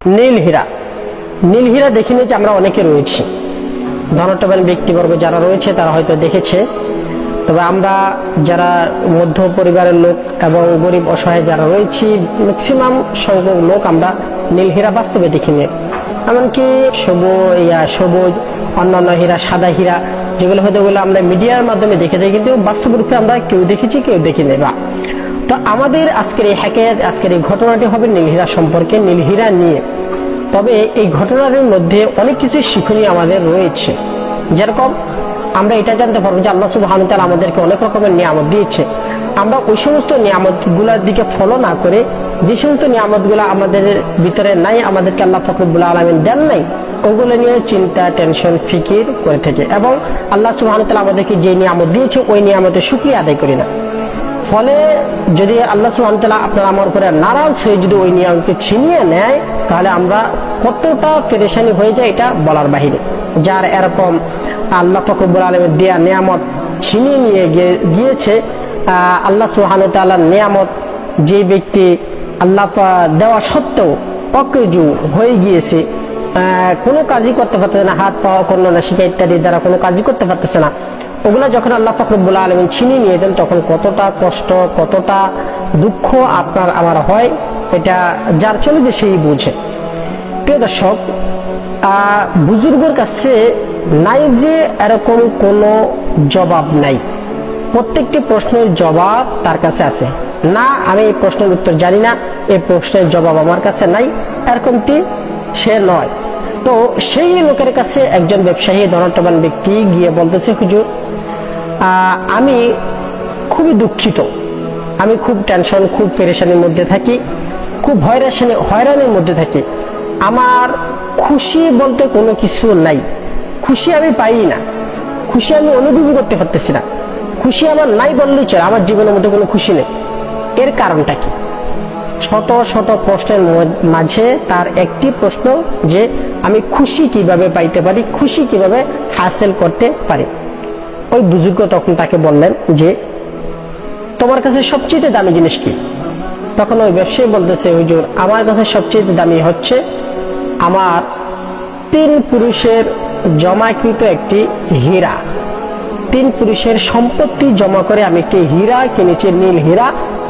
নীল হীরা। নীল হীরা দেখিনি যে আমরা অনেকে রয়েছি, ধনটবান ব্যক্তিবর্গ যারা রয়েছে তারা হয়তো দেখেছে, তবে আমরা যারা মধ্য পরিবারের লোক এবং গরিব অসহায় যারা রয়েছি ম্যাক্সিমাম সংখ্যক লোক আমরা নীল হীরা বাস্তবে দেখিনি। এমনকি সবুজ অন্যান্য হীরা, সাদা হীরা যেগুলো হয়তো ওগুলো আমরা মিডিয়ার মাধ্যমে দেখে থাকি, কিন্তু বাস্তব রূপে আমরা কেউ দেখেছি কেউ দেখিনি। বা তো আমাদের আজকের এই হ্যাকের আজকের এই ঘটনাটি হবে নীল হীরা সম্পর্কে, নীল হীরা নিয়ে। তবে এই ঘটনার মধ্যে অনেক কিছু শিক্ষণীয় আমাদের রয়েছে। যেরকম আমরা এটা জানতে পারবো যে আল্লাহ সুবহানাহু ওয়া তাআলা আমাদেরকে অনেক রকমের নিয়ামত দিয়েছে। আমরা ওই সমস্ত নিয়ামতগুলোর দিকে ফলো না করে যে সমস্ত নিয়ামতগুলো আমাদের ভিতরে নাই, আমাদেরকে আল্লাহ পাক রব্বুল আলামিন দেন নাই, ওগুলো নিয়ে চিন্তা, টেনশন, ফিকির করে থাকে এবং আল্লাহ সুবহানাহু ওয়া তাআলা আমাদেরকে যে নিয়ামত দিয়েছে ওই নিয়ামতের শুকরিয়া আদায় করি না। ফলে যদি আল্লাহ সুবহানাহু ওয়া তাআলা আপনার আমার উপরে নারাজ হয়ে যদি ওই নিয়ামতকে ছিনিয়ে নেয়, তাহলে আমরা কতটা পেরেশানি হয়ে যায় এটা বলার বাহিরে। যার এরকম আল্লাহ পাক রব্বুল আলামিন দেয়া নিয়ামত ছিনিয়ে নিয়ে গিয়েছে, আল্লাহ সুবহানাহু ওয়া তাআলার নিয়ামত যে ব্যক্তি আল্লাহ দেওয়া সত্ত্বেও অকেজু হয়ে গিয়েছে, কোনো কাজই করতে পারতেছে না, হাত পা কর্ণ নাসিকা ইত্যাদি দ্বারা কোনো কাজই করতে পারতেছে না, ওগুলা যখন আল্লাহ পাক রব্বুল আলামিন ছিনিয়ে নিয়ে যান তখন কতটা কষ্ট, কতটা দুঃখ আপনার আমার হয়, এটা যার চলে যে সেই বুঝে। প্রিয় দর্শক, বুজুর্গের কাছে নাই যে এরকম কোনো জবাব নাই, প্রত্যেকটি প্রশ্নের জবাব তার কাছে আছে। না আমি এই প্রশ্নের উত্তর জানি না, এই প্রশ্নের জবাব আমার কাছে নাই, এরকমটি সে নয়। তো সেই লোকের কাছে একজন ব্যবসায়ী ধনটবান ব্যক্তি গিয়ে বলতেছে, হুজুর আমি খুবই দুঃখিত, আমি খুব টেনশন, খুব পেরেশানির মধ্যে থাকি, খুব হয়রানির মধ্যে থাকি, আমার খুশি বলতে কোনো কিছু নাই, খুশি আমি পাই না, খুশি আমি অনুভবই করতে পারতেছি না, খুশি আমার নাই বললেই চলে, আমার জীবনের মধ্যে কোনো খুশি নেই। এর কারণটা কি? শত শত প্রশ্নের মাঝে তার একটি প্রশ্ন যে আমি খুশি কিভাবে পাইতে পারি, খুশি কিভাবে হাসিল করতে পারি। ওই বুজুর্গ তখন তাকে বললেন যে তোমার কাছে সবচেয়ে দামি জিনিস কি? তখন ওই ব্যবসায়ী বলতেছে, হুজুর আমার কাছে সবচেয়ে দামি হচ্ছে আমার 3 পুরুষের জমাকৃত একটি হীরা, 3 পুরুষের সম্পত্তি জমা করে আমি একটি হীরা কিনেছি, নীল হীরা,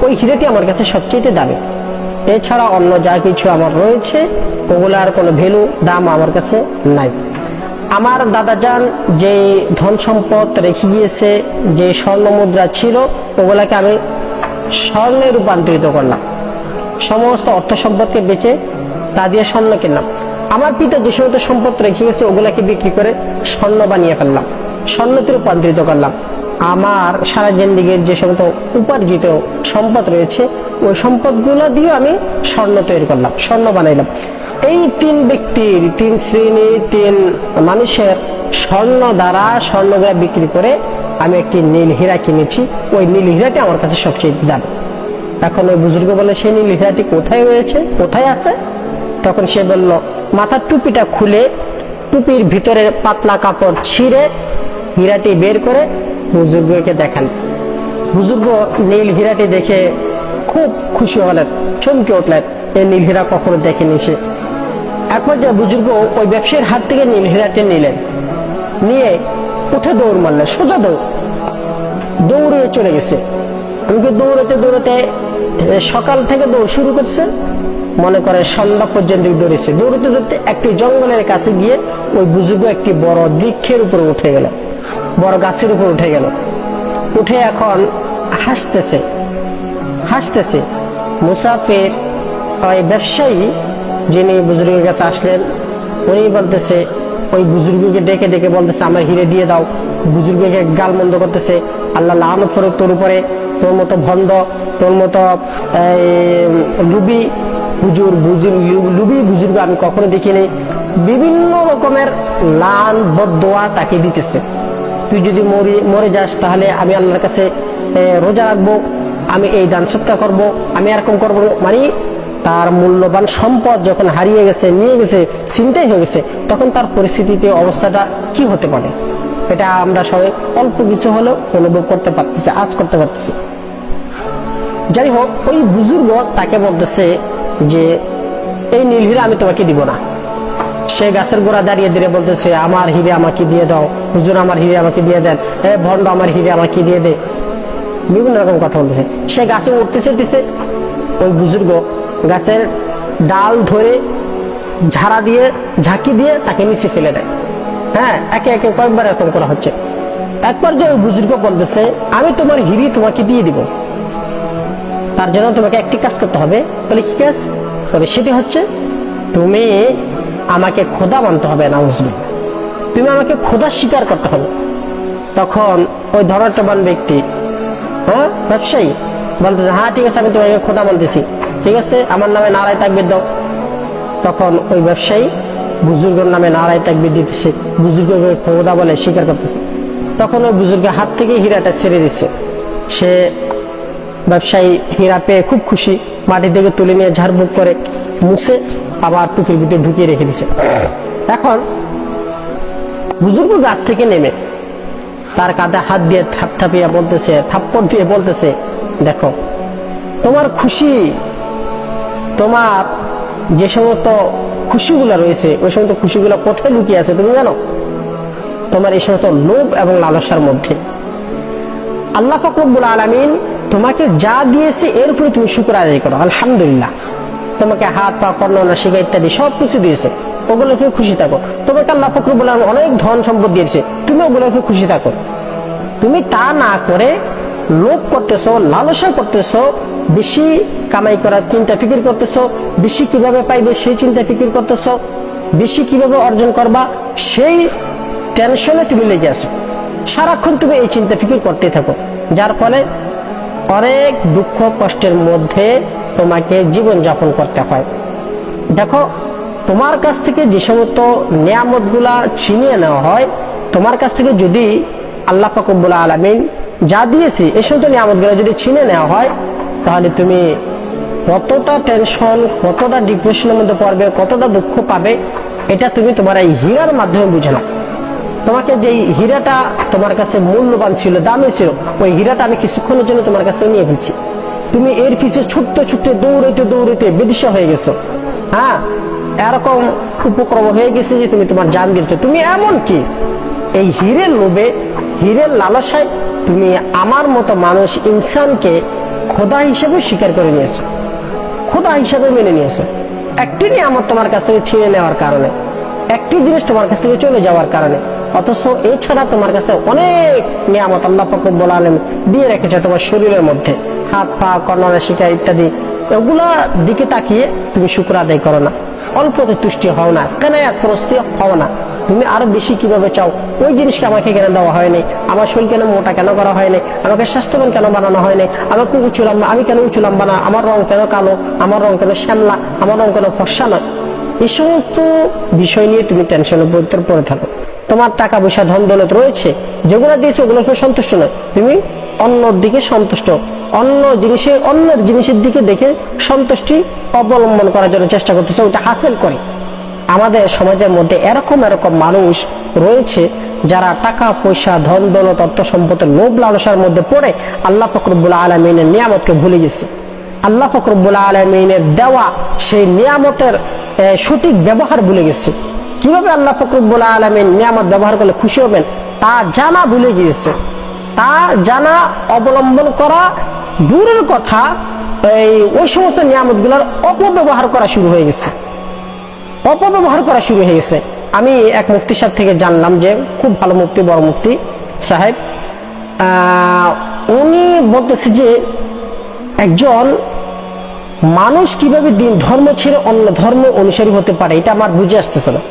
ওই হীরাটি আমার কাছে সবচেয়ে দামি। এছাড়া অন্য যা কিছু আমার রয়েছে ওগুলার কোনো ভ্যালু, দাম আমার কাছে নাই। আমার দাদাজান যে ধন সম্পদ রেখে গিয়েছে, যে স্বর্ণ মুদ্রা ছিল, ওগুলাকে আমি স্বর্ণে রূপান্তরিত করলাম, সমস্ত অর্থ সম্পদকে বেচে তা দিয়ে স্বর্ণ কিনলাম। আমার পিতা যে সমস্ত সম্পদ রেখে গেছে ওগুলাকে বিক্রি করে স্বর্ণ বানিয়ে ফেললাম, স্বর্ণতে রূপান্তরিত করলাম। আমার সারা জিন্দেগীর যে সমস্ত উপার্জিত সম্পদ রয়েছে ওই সম্পদগুলো দিয়ে আমি স্বর্ণ তৈরি করলাম, স্বর্ণ বানাইলাম। এই 3 ব্যক্তির, 3 শ্রেণীর 3 মানুষের স্বর্ণ দ্বারা স্বর্ণগুলা বিক্রি করে আমি একটি নীল হীরা কিনেছি, ওই নীল হীরাটি আমার কাছে সবচেয়ে দামি। এখন ওই বুজুর্গ বলে, সেই নীল হীরাটি কোথায় রয়েছে, কোথায় আছে? তখন সে বলল, মাথার টুপিটা খুলে টুপির ভিতরে পাতলা কাপড় ছিঁড়ে হীরাটি বের করে বুজুর্গকে দেখান। বুজুর্গ নীল হীরাটি দেখে খুব খুশি হলেন, চমকে উঠলেন, এই নীল হীরা কখনো দেখেনি সে। একবার যে বুজুর্গ ওই ব্যবসায়ীর হাত থেকে নীল হীরাটি নিলেন, নিয়ে উঠে দৌড় মারলেন, সোজা দৌড়ে চলে গেছে। আমাকে দৌড়াতে দৌড়াতে সকাল থেকে দৌড় শুরু করছে, মনে করে সন্ধ্যা পর্যন্ত দৌড়েছে। দৌড়াতে দৌড়তে একটি জঙ্গলের কাছে গিয়ে ওই বুজুর্গ একটি বড় বৃক্ষের উপরে উঠে গেল, বড় গাছের উপর উঠে গেল। উঠে এখন হাসতেছে। মুসাফির ওই ব্যবসায়ী যিনি বুজুর্গের কাছে আসলেন, উনি বলতেছে, ওই বুজুর্গকে ডেকে ডেকে বলতেছে, আমার হিরে দিয়ে দাও। বুজুর্গকে গালমন্দ করতেছে, আল্লাহ লানত করুক তোর উপরে, তোর মতো ভণ্ড, তোর মতো লুবি বুজুর্গ আমি কখনো দেখিনি। বিভিন্ন রকমের লান বদদোয়া তাকে দিতেছে। তুই যদি মরে যাস তাহলে আমি আল্লাহর কাছে রোজা রাখবো, আমি এই দান সৎকার করবো, আমি এরকম করবো। মানে তার মূল্যবান সম্পদ যখন হারিয়ে গেছে, নিয়ে গেছে, চিন্তাই হয়ে গেছে, তখন তার পরিস্থিতিতে অবস্থাটা কি হতে পারে, এটা আমরা সবাই অল্প কিছু হলেও অনুভব করতে পারতেছি, আজ করতে পারতেছি। যাই হোক, ওই বুজুর্গ তাকে বলতেছে যে এই নীল হীরা আমি তোমাকে দিব না। সে গাছের গোড়া দাঁড়িয়ে দাঁড়িয়ে বলতেছে, আমার হিরে আমাকে দিয়ে দাও, হুজুর আমার হিরে আমাকে দিয়ে দেন, ভণ্ড আমার হিরে আমাকে দিয়ে দে, বিভিন্ন রকম কথা বলতেছে। সে গাছে উঠতে চাইতেছে, ওই বুজুর্গ গাছের ডাল ধরে ঝাড়া দিয়ে ঝাঁকি দিয়ে তাকে নিচে ফেলে দেয়। হ্যাঁ, একে একে কয়েকবার এরকম করা হচ্ছে। একবার যে ওই বুজুর্গ বলতেছে, আমি তোমার হিরি তোমাকে দিয়ে দিব, তার জন্য তোমাকে একটি কাজ করতে হবে। বলে কি কাজ? বলে সেটি হচ্ছে তুমি আমাকে খোদা মানতে হবে। নাউজুবিল্লাহ, তুমি আমাকে খোদা স্বীকার করতে হবে। তখন ওই ধনাঢ্যবান ব্যক্তি, হ্যাঁ ব্যবসায়ী, বলতেছে, হ্যাঁ ঠিক আছে, আমি তোমাকে খোদা মানতেছি, ঠিক আছে, আমার নামে নারায়ে তাকবীর দাও। তখন ওই ব্যবসায়ী বুজুর্গের নামে নারায়ে তাকবীর দিতেছে, বুজুর্গকে খোদা বলে স্বীকার করতেছে। তখন ওই বুজুর্গের হাত থেকে হীরাটা ছেড়ে দিচ্ছে। সে ব্যবসায়ী হীরা পেয়ে খুব খুশি, মাটি থেকে তুলে নিয়ে ঝাড়ফুঁক করে মুছে আবার টুপির ভিতরে ঢুকিয়ে রেখে দিছে। এখন বুজুর্গ গাছ থেকে নেমে তার কাঁধে হাত দিয়ে থাপিয়ে বলতেছে, থাপ্পড় দিয়ে বলতেছে, দেখো তোমার খুশি, তোমার যে সমস্ত খুশিগুলো রয়েছে ওই সমস্ত খুশিগুলো কোথায় লুকিয়ে আছে তুমি জানো? তোমার এই সমস্ত লোভ এবং লালসার মধ্যে। আল্লাহ পাক রব্বুল আলামিন তোমাকে যা দিয়েছে এর উপরে তুমি শুকর আদায় করো, আলহামদুলিল্লাহ। তোমাকে হাত পা কর্ণ নাসিকা ইত্যাদি সবকিছু দিয়েছে, ওগুলো উপরে খুশি থাকো। তোমাকে আল্লাহ পাক রব্বুল আলামিন অনেক ধন সম্পদ দিয়েছে, তুমি ওগুলো উপরে খুশি থাকো। তুমি তা না করে লোভ করতেছো, লালসা করতেছো, বেশি কামাই করার চিন্তা ফিকির করতেছো, বেশি কিভাবে পাইবে সেই চিন্তা ফিকির করতেছো, বেশি কিভাবে অর্জন করবা সেই টেনশনে তুমি লেগে আছো। সারাক্ষণ তুমি এই চিন্তা ফিকির করতে থাকো, যার ফলে অনেক দুঃখ কষ্টের মধ্যে তোমাকে জীবন যাপন করতে হয়। দেখো, তোমার কাছ থেকে যে সমস্ত নিয়ামতগুলা ছিনিয়ে নেওয়া হয়, তোমার কাছ থেকে যদি আল্লাহ পাক রব্বুল আলামিন যা দিয়েছে এই সমস্ত নিয়ামতগুলো যদি ছিনিয়ে নেওয়া হয়, তাহলে তুমি কতটা টেনশন, কতটা ডিপ্রেশনের মধ্যে পড়বে, কতটা দুঃখ পাবে, এটা তুমি তোমার এই হীরার মাধ্যমে বুঝে নাও। তোমাকে যেই হীরাটা তোমার কাছে মূল্যবান ছিল, দামি ছিল, ওই হীরাটা আমি কিছুক্ষণের জন্য তোমার কাছে নিয়ে ফেলছি। তুমি এর পিছে ছুটতে ছুটতে দৌড়াইতে দৌড়াইতে বিদিশা হয়ে গেছো। হ্যাঁ, এরকম উপক্রম হয়ে গেছে যে তুমি তোমার জান দিয়েছো। তুমি এমন কি এই হীরের লোভে, হীরের লালসায় তুমি আমার মতো মানুষ ইনসানকে খোদা হিসেবে স্বীকার করে নিয়েছো, খোদা হিসেবে মেনে নিয়েছো। একটি নিয়ামত তোমার কাছ থেকে ছিনে নেওয়ার কারণে, একটি জিনিস তোমার কাছ থেকে চলে যাওয়ার কারণে। অথচ এছাড়া তোমার কাছে অনেক নিয়ামত আল্লাহ পাক রব্বুল আলামিন দিয়ে রেখেছে তোমার শরীরের মধ্যে, হাত পা কর্ণ নাসিকা ইত্যাদি। এগুলা দিকে তাকিয়ে তুমি শুকর আদায় করো না, অল্পতে তুষ্টি হও না, কেন একফরস্তি হও না। তুমি আরো বেশি কিভাবে চাও, ওই জিনিসকে আমাকে কেন দেওয়া হয়নি, আমার শরীর কেন মোটা কেন করা হয়নি, আমাকে স্বাস্থ্যবান কেন বানানো হয়নি, আমাকে উঁচু লম্বা, আমি কেন উঁচু লম্বা না, আমার রং কেন কালো, আমার রং কেন শ্যামলা, আমার রং কেন ফর্সা নয়। এই সমস্ত বিষয় নিয়ে তুমি টেনশনের ভিতরে পড়ে থাকো। তোমার টাকা পয়সা ধন দৌলত রয়েছে, যেগুলো দিয়েছো ওগুলোর উপর সন্তুষ্ট নয়, তুমি অন্যর দিকে সন্তুষ্ট, অন্যের জিনিসের দিকে দেখে সন্তুষ্টি অবলম্বন করার জন্য চেষ্টা করতেছে, ওটা হাসিল করে। আমাদের সমাজের মধ্যে এরকম মানুষ রয়েছে যারা টাকা পয়সা ধন দৌলত অর্থ সম্পদের লোভ লালসার মধ্যে পড়ে আল্লাহ পাক রব্বুল আলামিনের নিয়ামতকে ভুলে গেছে। আল্লাহ পাক রব্বুল আলামিনের দেওয়া সেই নিয়ামতের সঠিক ব্যবহার ভুলে গেছে। কিভাবে আল্লাহ পাক রব্বুল আলামিন নিয়ামত ব্যবহার করলে খুশি হবেন তা জানা ভুলে গিয়েছে। তা জানা অবলম্বন করা দূরের কথা, ওই সমস্ত নিয়ামতগুলোর অপব্যবহার করা শুরু হয়ে গেছে, অপব্যবহার করা শুরু হয়ে গেছে। আমি এক মুফতি সাহেব থেকে জানলাম, যে খুব ভালো মুফতি, বড় মুফতি সাহেব, উনি বলতেছে যে একজন মানুষ কিভাবে দিন ধর্ম ছেড়ে অন্য ধর্ম অনুসারী হতে পারে, এটা আমার বুঝে আসতেছে না।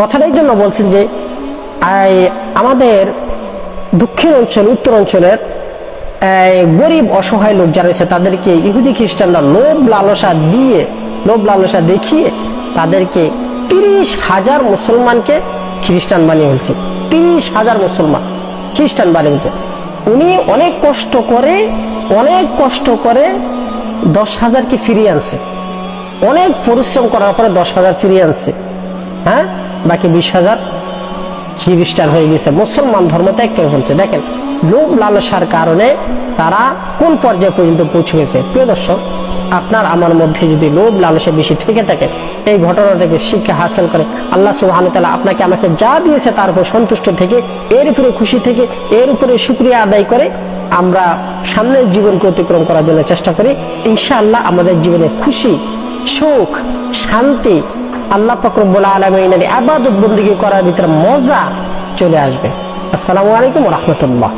কথাটা এই জন্য বলছেন যে আমাদের দক্ষিণ অঞ্চল, উত্তর অঞ্চলের গরিব অসহায় লোক যারা রয়েছে তাদেরকে ইহুদি খ্রিস্টানরা লোভ লালসা দেখিয়ে তাদেরকে 30,000 মুসলমানকে খ্রিস্টান বানিয়ে ফেলছে। 30,000 মুসলমান খ্রিস্টান বানিয়ে ফেলছে। উনি অনেক কষ্ট করে 10,000কে ফিরিয়ে আনছে, অনেক পরিশ্রম করার পরে 10,000 ফিরিয়ে আনছে। হ্যাঁ, বাকি 20,000 খ্রিস্টান হয়ে গেছে, মুসলমান ধর্ম ত্যাগ করে ফেলছে। দেখেন লোভ লালসার কারণে তারা কোন পর্যায়ে পর্যন্ত পৌঁছে গেছে। প্রিয় দর্শক, আপনার আমার মধ্যে যদি লোভ লালসা বেশি থেকে থাকে, এই ঘটনা থেকে শিক্ষা হাসিল করে আল্লাহ সুবহানাহু ওয়া তাআলা আপনাকে আমাকে যা দিয়েছে তার উপর সন্তুষ্ট থেকে, এর উপরে খুশি থেকে, এর উপরে শুকরিয়া আদায় করে আমরা সামনের জীবনকে অতিক্রম করার জন্য চেষ্টা করি। ইনশাআল্লাহ আমাদের জীবনে খুশি, সুখ, শান্তি, আল্লাহ পাক রব্বুল আলামিনের ইবাদত বন্দেগী করার ভিতরে মজা চলে আসবে। আসসালামু আলাইকুম ওয়া রাহমাতুল্লাহ।